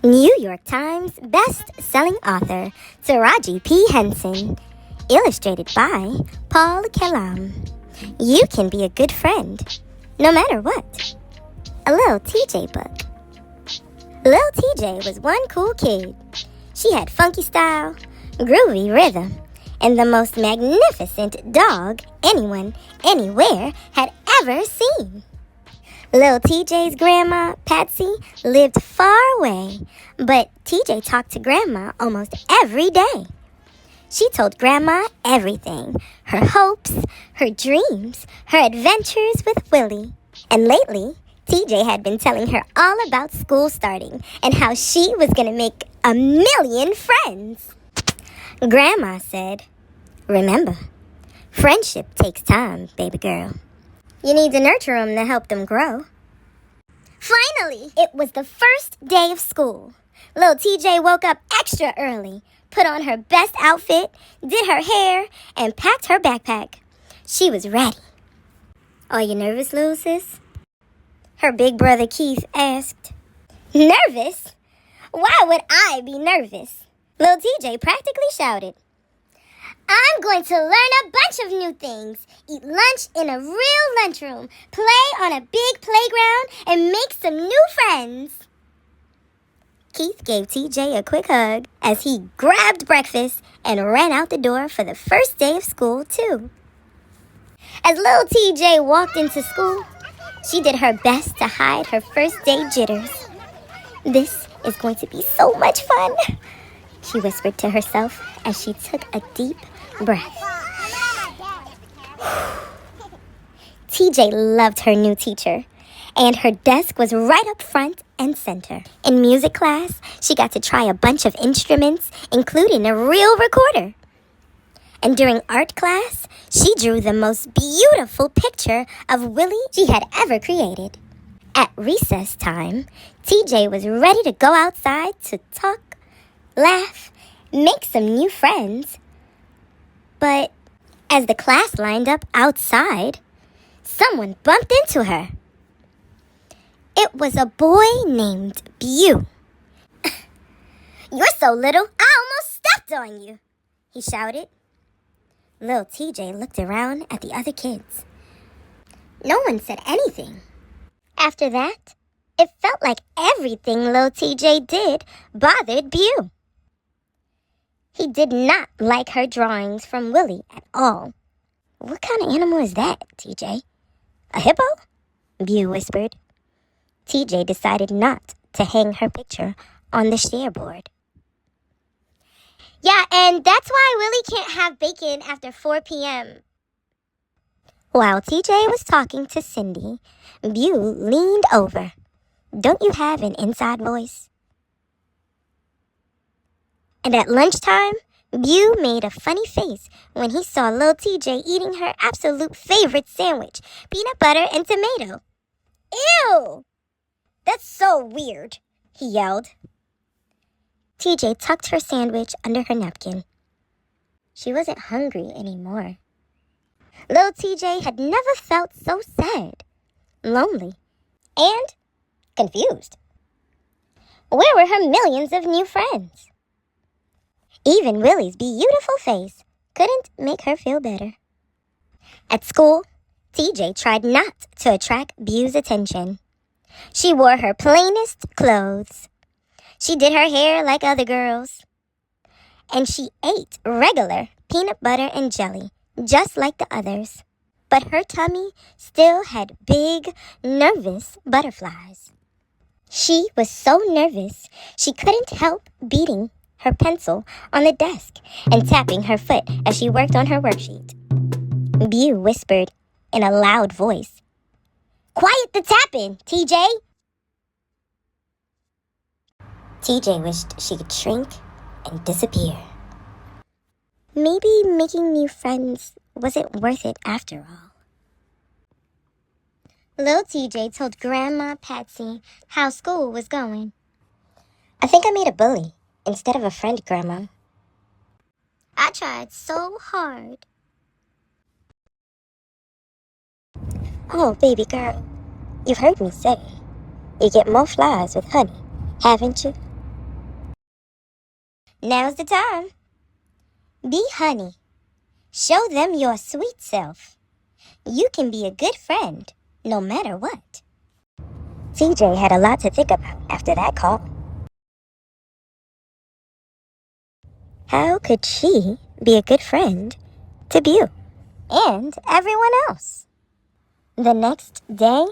New York Times best-selling author Taraji P. Henson, illustrated by Paul Kellam. You can be a good friend, no matter what. A Lil TJ book. Lil TJ was one cool kid. She had funky style, groovy rhythm, and the most magnificent dog anyone, anywhere had ever seen. Lil TJ's grandma, Patsy, lived far away, but TJ talked to Grandma almost every day. She told Grandma everything, her hopes, her dreams, her adventures with Willie. And lately, TJ had been telling her all about school starting and how she was going to make 1,000,000 friends. Grandma said, "Remember, friendship takes time, baby girl. You need to nurture them to help them grow." Finally, it was the first day of school. Lil TJ woke up extra early, put on her best outfit, did her hair, and packed her backpack. She was ready. "Are you nervous, little sis?" her big brother Keith asked. "Nervous? Why would I be nervous?" Lil TJ practically shouted. "I'm going to learn a bunch of new things, eat lunch in a real lunchroom, play on a big playground, and make some new friends." Keith gave TJ a quick hug as he grabbed breakfast and ran out the door for the first day of school, too. As little TJ walked into school, she did her best to hide her first day jitters. "This is going to be so much fun," she whispered to herself as she took a deep breath. TJ loved her new teacher, and her desk was right up front and center. In music class, she got to try a bunch of instruments, including a real recorder. And during art class, she drew the most beautiful picture of Willie she had ever created. At recess time, TJ was ready to go outside to talk, laugh, make some new friends. But as the class lined up outside, someone bumped into her. It was a boy named Bew. "You're so little, I almost stepped on you," he shouted. Lil TJ looked around at the other kids. No one said anything. After that, it felt like everything Lil TJ did bothered Bew. He did not like her drawings from Willie at all. "What kind of animal is that, TJ? A hippo?" Bew whispered. TJ decided not to hang her picture on the shareboard. "Yeah, and that's why Willie can't have bacon after 4 p.m. While TJ was talking to Cindy, Bew leaned over. "Don't you have an inside voice?" And at lunchtime, Bew made a funny face when he saw Lil TJ eating her absolute favorite sandwich, peanut butter and tomato. "Ew! That's so weird," he yelled. TJ tucked her sandwich under her napkin. She wasn't hungry anymore. Lil TJ had never felt so sad, lonely, and confused. Where were her millions of new friends? Even Willie's beautiful face couldn't make her feel better. At school, TJ tried not to attract Bew's attention. She wore her plainest clothes. She did her hair like other girls. And she ate regular peanut butter and jelly, just like the others. But her tummy still had big, nervous butterflies. She was so nervous, she couldn't help beating her pencil on the desk and tapping her foot as she worked on her worksheet. Bew whispered in a loud voice, "Quiet the tapping, TJ!" TJ wished she could shrink and disappear. Maybe making new friends wasn't worth it after all. Lil TJ told Grandma Patsy how school was going. "I think I made a bully instead of a friend, Grandma. I tried so hard." "Oh, baby girl, you've heard me say, you get more flies with honey, haven't you?" Now's the time. Be honey. Show them your sweet self. You can be a good friend, no matter what. TJ had a lot to think about after that call. How could she be a good friend to Beau and everyone else? The next day,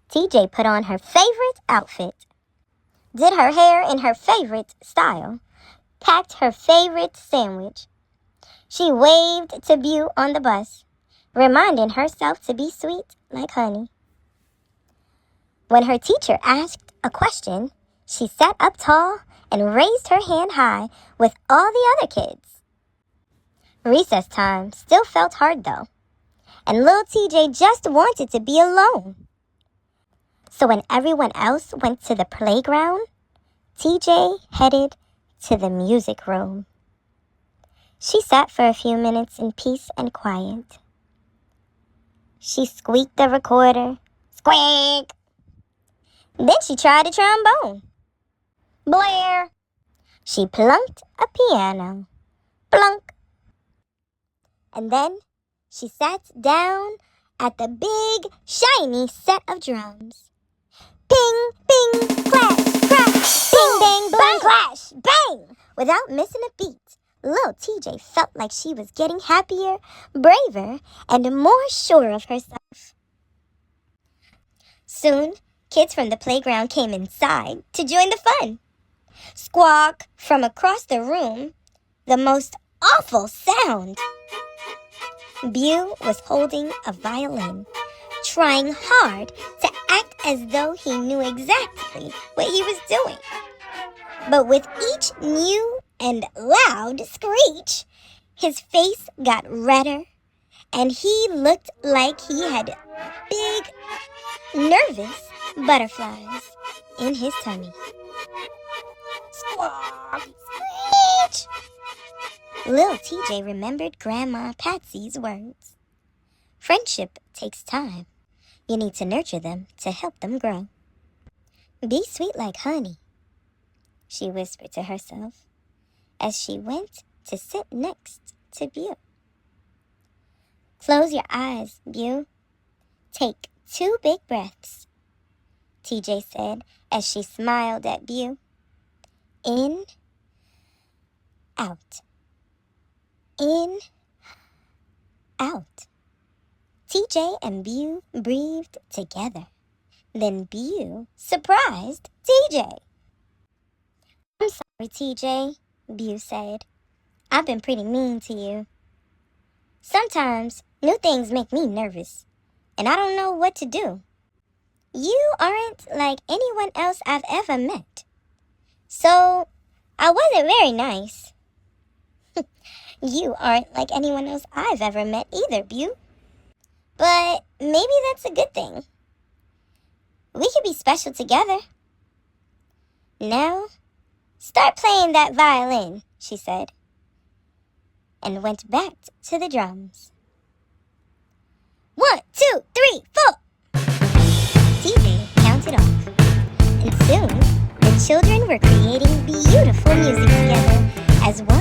TJ put on her favorite outfit, did her hair in her favorite style, packed her favorite sandwich. She waved to Beau on the bus, reminding herself to be sweet like honey. When her teacher asked a question, she sat up tall and raised her hand high with all the other kids. Recess time still felt hard though, and little TJ just wanted to be alone. So when everyone else went to the playground, TJ headed to the music room. She sat for a few minutes in peace and quiet. She squeaked the recorder. Squeak! Then she tried a trombone. Blair! She plunked a piano. Plunk! And then she sat down at the big, shiny set of drums. Ping, ping, clash, crash, bing, bang, bang, clash, bang! Without missing a beat, little TJ felt like she was getting happier, braver, and more sure of herself. Soon, kids from the playground came inside to join the fun. Squawk from across the room, the most awful sound. Beau was holding a violin, trying hard to act as though he knew exactly what he was doing. But with each new and loud screech, his face got redder, and he looked like he had big, nervous butterflies in his tummy. Squawk! Screech! Little TJ remembered Grandma Patsy's words. Friendship takes time. You need to nurture them to help them grow. Be sweet like honey, she whispered to herself as she went to sit next to Beau. Close your eyes, Beau. Take 2 big breaths, TJ said as she smiled at Beau. In, out. In, out. TJ and Beau breathed together. Then Beau surprised TJ. I'm sorry, TJ, Beau said. I've been pretty mean to you. Sometimes new things make me nervous, and I don't know what to do. You aren't like anyone else I've ever met. So, I wasn't very nice. You aren't like anyone else I've ever met either, Beau. But maybe that's a good thing. We could be special together. Now, start playing that violin, she said, and went back to the drums. 1, 2, 3, 4. TJ counted off, and soon the children were creating beautiful music together as one